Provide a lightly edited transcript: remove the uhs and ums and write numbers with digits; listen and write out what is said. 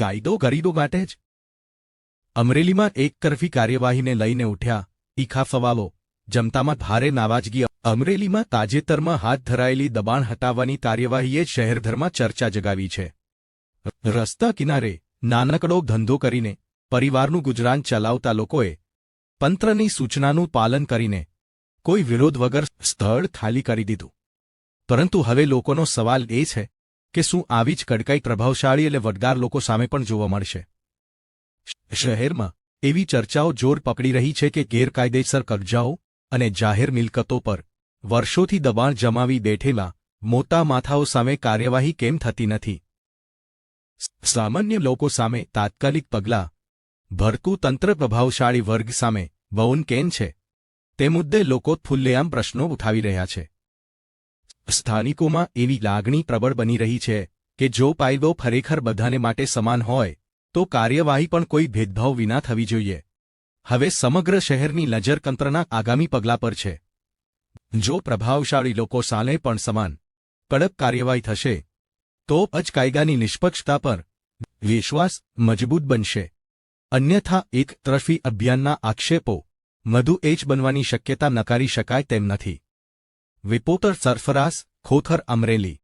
કાયદો ગરીબો માટે જ? અમરેલીમાં એક તરફી કાર્યવાહીને લઈને ઉઠ્યા તીખા સવાલો, જનતામાં ભારે નારાજગી. અમરેલીમાં તાજેતરમાં હાથ ધરાયેલી દબાણ હટાવવાની કાર્યવાહીએ શહેરભરમાં ચર્ચા જગાવી છે. રસ્તા કિનારે નાનકડો ધંધો કરીને પરિવારનું ગુજરાન ચલાવતા લોકોએ તંત્રની સૂચનાનું પાલન કરીને કોઈ વિરોધ વગર સ્થળ ખાલી કરી દીધું. પરંતુ હવે લોકોનો સવાલ એ છે કે શું આવી જ કડકાઈ પ્રભાવશાળી અને વડગાર લોકો સામે પણ જોવા મળશે? શહેરમાં એવી ચર્ચાઓ જોર પકડી રહી છે કે ગેરકાયદેસર કબજાઓ અને જાહેર મિલકતો પર વર્ષોથી દબાણ જમાવી બેઠેલા મોટા માથાઓ સામે કાર્યવાહી કેમ થતી નથી? સામાન્ય લોકો સામે તાત્કાલિક પગલાં ભરતું તંત્ર પ્રભાવશાળી વર્ગ સામે મૌન કેમ છે? તે મુદ્દે લોકો ખુલ્લેઆમ પ્રશ્નો ઉઠાવી રહ્યા છે. સ્થાનિકોમાં એવી લાગણી પ્રબળ બની રહી છે કે જો કાયદો ખરેખર બધાને માટે સમાન હોય તો કાર્યવાહી પણ કોઈ ભેદભાવ વિના થવી જોઈએ. હવે સમગ્ર શહેરની નજર તંત્રના આગામી પગલાં પર છે. જો પ્રભાવશાળી લોકો સામે પણ સમાન કડક કાર્યવાહી થશે તો જ કાયદાની નિષ્પક્ષતા પર વિશ્વાસ મજબૂત બનશે. અન્યથા એક તરફી અભિયાનના આક્ષેપો વધુ એચ બનવાની શક્યતા નકારી શકાય તેમ નથી. રિપોર્ટર સરફરાઝ ખોખર, અમરેલી.